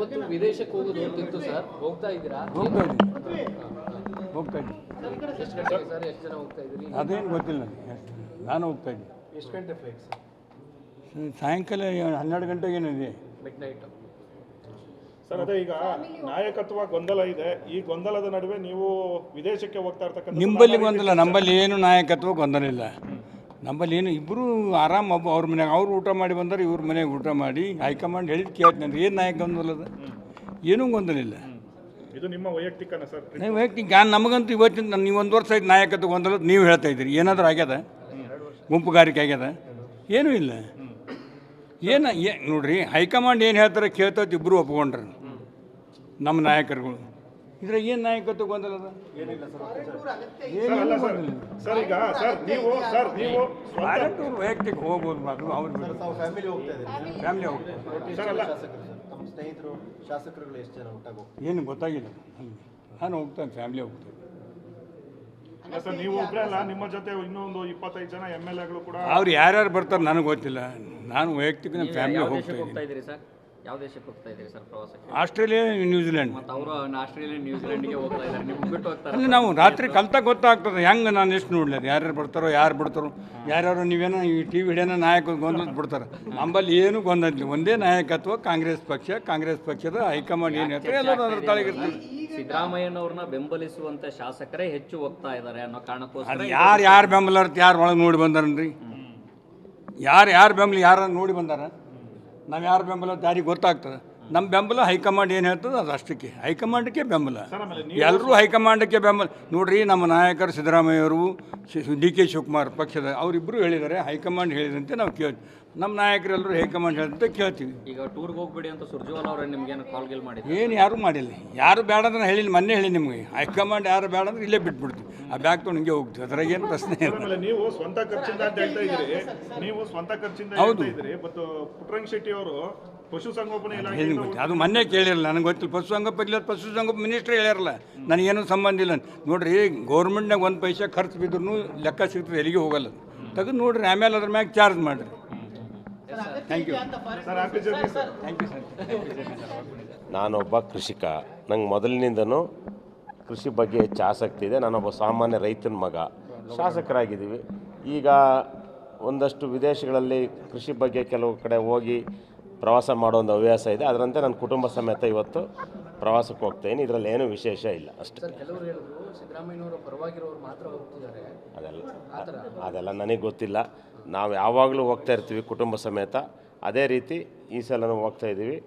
ಇವತ್ತು ವಿದೇಶಕ್ಕೆ ಹೋಗೋದು ಅಂತಿತ್ತು ಸರ್, ಹೋಗ್ತಾ ಇದ್ದೀರಾ? ಹೋಗ್ತಾ ಇದ್ದೀನಿ. ಎಷ್ಟು ಗಂಟೆಗೆ ಸರ್, ಎಷ್ಟು ಜನ ಹೋಗ್ತಾ ಇದ್ದೀರಿ? ಅದೇನು ಗೊತ್ತಿಲ್ಲ ನನಗೆ. ನಾನು ಹೋಗ್ತಾ ಇದ್ದೀನಿ. ಎಷ್ಟು ಗಂಟೆ ಫ್ಲೈಟ್ ಸರ್? ಸಾಯಂಕಾಲ 12 ಗಂಟೆಗೇನಿದೆ. Mid night sir. ಅದೇ ಈಗ ನಾಯಕತ್ವ ಗೊಂದಲ ಇದೆ. ಈ ಗೊಂದಲದ ನಡುವೆ ನೀವು ವಿದೇಶಕ್ಕೆ ಹೋಗ್ತಾ ಇರ್ತಕ್ಕಂಥ ನಿಂಬಲ್ಲಿ ಗೊಂದಲ, ನಂಬಲ್ಲಿ ಏನು ನಾಯಕತ್ವ ಗೊಂದಲ ಇಲ್ಲ. ನಂಬಲ್ಲಿ ಏನು ಇಬ್ಬರು ಆರಾಮ್ ಅವ್ರ ಮನೆಯಾಗ ಅವ್ರು ಊಟ ಮಾಡಿ ಬಂದರೆ ಇವ್ರ ಮನೆಗೆ ಊಟ ಮಾಡಿ ಹೈಕಮಾಂಡ್ ಹೇಳಿದ್ದು ಕೇಳ್ತೀನಿ. ಏನು ನಾಯಕ ಗೊಂದಲ ಅದ? ಏನೂ ಗೊಂದಲ ಇಲ್ಲ. ಇದು ನಿಮ್ಮ ವೈಯಕ್ತಿಕನ ಸರ್? ನೀವು ವೈಯಕ್ತಿಕ ನಮಗಂತೂ ಇವತ್ತಿನ ನೀವು 1 ವರ್ಷ ಆಯ್ತು ನಾಯಕತ್ವ ಗೊಂದಲ ನೀವು ಹೇಳ್ತಾ ಇದ್ದೀರಿ. ಏನಾದರೂ ಆಗ್ಯದ? ಗುಂಪುಗಾರಿಕೆ ಆಗ್ಯದ? ಏನೂ ಇಲ್ಲ. ನೋಡ್ರಿ, ಹೈಕಮಾಂಡ್ ಏನು ಹೇಳ್ತಾರೆ ಕೇಳ್ತೈತಿ, ಇಬ್ಬರು ಒಪ್ಕೊಂಡ್ರೆ ನಮ್ಮ ನಾಯಕರುಗಳು. ಇದ್ರಾಗ ಏನು ನಾಯಕತ್ವ ಗೊಂದಲ ಅದ? ಸರ್ ಈಗ ಸರ್ ನೀವು ವೈಯಕ್ತಿಕ ಹೋಗ್ಬೋದು, ಅವ್ರು ಫ್ಯಾಮಿಲಿ ಹೋಗ್ತಾರೆ. ಸ್ನೇಹಿತರು ಶಾಸಕರುಗಳು ಎಷ್ಟು ಜನ ಒಟ್ಟಾಗಿ ಹೋಗ್ತಾರೆ? ಏನು ಗೊತ್ತಾಗಿಲ್ಲ. ನಾನು ಹೋಗ್ತಾನೆ, ಫ್ಯಾಮಿಲಿ ಹೋಗ್ತೇನೆ. ಸರ್ ನೀವು ಒಬ್ಬರೇ ಅಲ್ಲ, ನಿಮ್ಮ ಜೊತೆ ಇನ್ನೊಂದು 25 ಜನ MLAಗಳು ಕೂಡ. ಅವ್ರು ಯಾರ್ಯಾರು ಬರ್ತಾರೆ ನನಗೆ ಗೊತ್ತಿಲ್ಲ. ನಾನು ವೈಯಕ್ತಿಕ ನಮ್ಮ ಫ್ಯಾಮಿಲಿ ಹೋಗ್ತಾ ಇದ್ದೀನಿ. ಸರ್ ಯಾವ ದೇಶಕ್ಕೆ ಹೋಗ್ತಾ ಇದ್ದೀರಿ ಸರ್ ಪ್ರವಾಸಕ್ಕೆ? Australia, New Zealand. ಮತ್ತು ಅವರು ಆಸ್ಟ್ರೇಲಿಯಾ, ನ್ಯೂಜಿಲೆಂಡ್ಗೆ ಹೋಗ್ತಾ ಇದ್ದಾರೆ, ನಿಮ್ಗೆ ಬಿಟ್ಟು ಹೋಗ್ತಾರೆ? ಅಲ್ಲಿ ನಾವು ರಾತ್ರಿ ಕಲ್ತಾಗ ಗೊತ್ತಾಗ್ತದೆ ಹೆಂಗೆ. ನಾನು ಎಷ್ಟು ನೋಡಲಿ ಅದು ಯಾರ್ಯಾರು ಬರ್ತಾರೋ ಯಾರು ಬಿಡ್ತಾರೋ. ಯಾರ್ಯಾರು ನೀವೇನೋ ಈ TV ಹಿಡಿಯೋನ ನಾಯಕ ಗೊಂದಲ ಬಿಡ್ತಾರೆ. ನಮ್ಮಲ್ಲಿ ಏನು ಗೊಂದಲ, ಒಂದೇ ನಾಯಕತ್ವ ಕಾಂಗ್ರೆಸ್ ಪಕ್ಷದ ಹೈಕಮಾಂಡ್ ಏನು ಹೇಳ್ತಾರೆ ಎಲ್ಲರೂ ಅದ್ರ ತಾಳಿಗಿರ್ತೀವಿ. ಸಿದ್ದರಾಮಯ್ಯನವ್ರನ್ನ ಬೆಂಬಲಿಸುವಂತ ಶಾಸಕರೇ ಹೆಚ್ಚು ಹೋಗ್ತಾ ಇದ್ದಾರೆ ಅನ್ನೋ ಕಾರಣಕ್ಕೋಸ್ಕರ ಅದು ಯಾರು ಬೆಂಬಲ ಇರ್ತ ಯಾರು ಒಳಗೆ ನೋಡಿ ಬಂದಾರನ್ರಿ? ಯಾರು ಬೆಂಬಲ ಯಾರು ನೋಡಿ ಬಂದಾರ? ನಾವು ಯಾರು ಬೆಂಬಲ ಯಾರಿಗೆ ಗೊತ್ತಾಗ್ತದೆ? ನಮ್ಮ ಬೆಂಬಲ ಹೈಕಮಾಂಡ್ ಏನು ಹೇಳ್ತದೆ ಅದು ಅಷ್ಟಕ್ಕೆ. ಹೈಕಮಾಂಡಕ್ಕೆ ಬೆಂಬಲ, ಎಲ್ಲರೂ ಹೈಕಮಾಂಡಕ್ಕೆ ಬೆಂಬಲ. ನೋಡ್ರಿ, ನಮ್ಮ ನಾಯಕರು ಸಿದ್ದರಾಮಯ್ಯವರು, DK ಶಿವಕುಮಾರ್ ಪಕ್ಷದ ಅವರಿಬ್ಬರು ಹೇಳಿದ್ದಾರೆ, ಹೈಕಮಾಂಡ್ ಹೇಳಿದಂತೆ ನಾವು ಕೇಳ್ತೀವಿ. ನಮ್ಮ ನಾಯಕರೆಲ್ಲರೂ ಹೈಕಮಾಂಡ್ ಹೇಳಿದಂತೆ ಕೇಳ್ತೀವಿ. ಈಗ ಟೂರ್ಗೆ ಹೋಗ್ಬೇಡಿ ಅಂತ ಸುರ್ಜೇವಾಲ ಅವರೇ ನಿಮ್ಗೇನು ಕಾಲ್ ಗಿಲ್ ಮಾಡಿದ್ರು? ಏನು ಯಾರೂ ಮಾಡಿಲ್ಲ. ಯಾರು ಬೇಡ ಅಂದ್ರೆ ಹೇಳಿಲ್ಲ, ಮೊನ್ನೆ ಹೇಳಿ ನಿಮಗೆ. ಹೈಕಮಾಂಡ್ ಯಾರು ಬೇಡ ಅಂದ್ರೆ ಇಲ್ಲೇ ಬಿಟ್ಬಿಡ್ತೀವಿ. ಆ ಬ್ಯಾಗ್ ತೊಗೊಂಡು ಹಿಂಗೆ ಹೋಗ್ತೀವಿ. ಅದ್ರಾಗ ಏನು ಪ್ರಶ್ನೆ ಇಲ್ಲ. ನೀವು ಸ್ವಂತ ಖರ್ಚಿಂದ ಅಂತ ಹೇಳ್ತಾ ಇದ್ದೀರಿ. ಹೌದು. ಮತ್ತು ಪುಟ್ಟರಂಗ ಶೆಟ್ಟಿ ಅವರು ಪಶುಸಂಗೋಪನೆ ಇಲಾಖೆ ಅದು ಮೊನ್ನೆ ಕೇಳಿರಲ್ಲ, ನನಗೆ ಗೊತ್ತಿಲ್ಲ. ಪಶುಸಂಗೋಪನೆ ಮಿನಿಸ್ಟ್ರಿ ಹೇಳ್ಯಾರಲ್ಲ, ನನಗೇನು ಸಂಬಂಧ ಇಲ್ಲ. ನೋಡ್ರಿ, ಗೌರ್ಮೆಂಟ್ನಾಗ 1 ಪೈಸೆ ಖರ್ಚು ಬಿದ್ರೂ ಲೆಕ್ಕ ಸಿಗ್ತದೆ, ಎಲ್ಲಿಗೆ ಹೋಗಲ್ಲ. ತೆಗೆದು ನೋಡ್ರಿ, ಆಮೇಲೆ ಅದ್ರ ಮ್ಯಾಗ ಚಾರ್ಜ್ ಮಾಡಿರಿ. Thank you sir. ನಾನೊಬ್ಬ ಕೃಷಿಕ. ನಂಗೆ ಮೊದಲಿನಿಂದನೂ ಕೃಷಿ ಬಗ್ಗೆ ಹೆಚ್ಚು ಆಸಕ್ತಿ ಇದೆ. ನಾನೊಬ್ಬ ಸಾಮಾನ್ಯ ರೈತನ ಮಗ. ಶಾಸಕರಾಗಿದ್ದೀವಿ. ಈಗ ಒಂದಷ್ಟು ವಿದೇಶಗಳಲ್ಲಿ ಕೃಷಿ ಬಗ್ಗೆ ಕೆಲವು ಕಡೆ ಹೋಗಿ ಪ್ರವಾಸ ಮಾಡೋ ಒಂದು ಹವ್ಯಾಸ ಇದೆ. ಅದರಂತೆ ನನ್ನ ಕುಟುಂಬ ಸಮೇತ ಇವತ್ತು ಪ್ರವಾಸಕ್ಕೆ ಹೋಗ್ತಾಯಿದ್ದೀನಿ. ಇದರಲ್ಲಿ ಏನೂ ವಿಶೇಷ ಇಲ್ಲ ಅಷ್ಟೇ. ಕೆಲವರು ಹೇಳಿದ್ರು ಸಿದ್ದರಾಮಯ್ಯನವರ ಪರವಾಗಿರೋರು ಮಾತ್ರ ಹೋಗ್ತಿದ್ದಾರೆ. ಅದೆಲ್ಲ ನನಗೆ ಗೊತ್ತಿಲ್ಲ. ನಾವು ಯಾವಾಗಲೂ ಹೋಗ್ತಾ ಇರ್ತೀವಿ ಕುಟುಂಬ ಸಮೇತ. ಅದೇ ರೀತಿ ಈ ಸಲನೂ ಹೋಗ್ತಾ ಇದ್ದೀವಿ.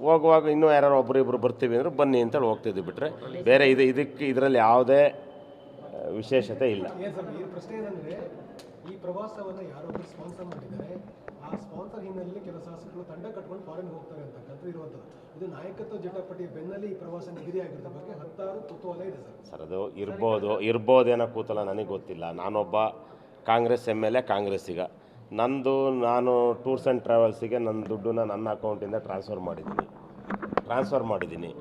ಹೋಗುವಾಗ ಇನ್ನೂ ಯಾರು ಒಬ್ಬರಿಬ್ಬರು ಬರ್ತೀವಿ ಅಂದರೆ ಬನ್ನಿ ಅಂತೇಳಿ ಹೋಗ್ತಿದ್ವಿ. ಬಿಟ್ಟರೆ ಬೇರೆ ಇದರಲ್ಲಿ ಯಾವುದೇ ವಿಶೇಷತೆ ಇಲ್ಲ. ಪ್ರಶ್ನೆ ಏನಂದರೆ, ಈ ಪ್ರವಾಸವನ್ನು ಯಾರೊಬ್ಬರು ಸ್ಪಾನ್ಸರ್ ಮಾಡಿದ್ದಾರೆ, ಆ ಸ್ಪಾನ್ಸರ್ ಹಿನ್ನೆಲೆಯಲ್ಲಿ ಕೆಲವು ಶಾಸಕರು ತಂಡ ಕಟ್ಕೊಂಡು ಫಾರಿನ್ ಹೋಗ್ತಾರೆ ಅಂತಕ್ಕಂಥ ಇರುವಂಥದ್ದು. ಇದು ನಾಯಕತ್ವ ಜಟಾಪಟಿ ಬೆನ್ನಲ್ಲಿ ಈ ಪ್ರವಾಸ ನಿಗದಿಯಾಗಿರೋದ್ರ ಬಗ್ಗೆ ಹತ್ತಾರು ಕುತೂಹಲ ಇದೆ ಸರ್. ಅದು ಇರ್ಬೋದೇನೋ ಕೂತಲ್ಲ, ನನಗೆ ಗೊತ್ತಿಲ್ಲ. ನಾನೊಬ್ಬ ಕಾಂಗ್ರೆಸ್ MLA, ಕಾಂಗ್ರೆಸ್ಸಿಗ. ನಾನು ಟೂರ್ಸ್ ಆ್ಯಂಡ್ ಟ್ರಾವೆಲ್ಸಿಗೆ ನನ್ನ ದುಡ್ಡನ್ನ ನನ್ನ ಅಕೌಂಟಿಂದ ಟ್ರಾನ್ಸ್ಫರ್ ಮಾಡಿದ್ದೀನಿ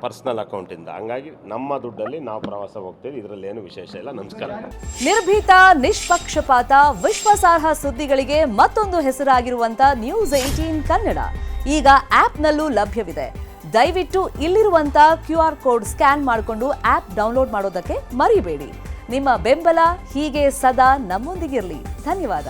ಪರ್ಸ್ನಲ್ ಅಕೌಂಟಿಂದ. ಹಂಗಾಗಿ ನಮ್ಮ ದುಡ್ಡಲ್ಲಿ ನಾವು ಪ್ರವಾಸ ಹೋಗ್ತೀವಿ. ಇದರಲ್ಲಿ ಏನು ವಿಶೇಷ ಇಲ್ಲ. ನಮಸ್ಕಾರ. ನಿರ್ಭೀತ, ನಿಷ್ಪಕ್ಷಪಾತ, ವಿಶ್ವಾಸಾರ್ಹ ಸುದ್ದಿಗಳಿಗೆ ಮತ್ತೊಂದು ಹೆಸರಾಗಿರುವಂತ News18 ಕನ್ನಡ ಈಗ ಆಪ್ನಲ್ಲೂ ಲಭ್ಯವಿದೆ. ದಯವಿಟ್ಟು ಇಲ್ಲಿರುವಂತ QR ಕೋಡ್ ಸ್ಕ್ಯಾನ್ ಮಾಡಿಕೊಂಡು ಆಪ್ ಡೌನ್ಲೋಡ್ ಮಾಡೋದಕ್ಕೆ ಮರಿಬೇಡಿ. ನಿಮ್ಮ ಬೆಂಬಲ ಹೀಗೆ ಸದಾ ನಮ್ಮೊಂದಿಗಿರಲಿ. ಧನ್ಯವಾದ.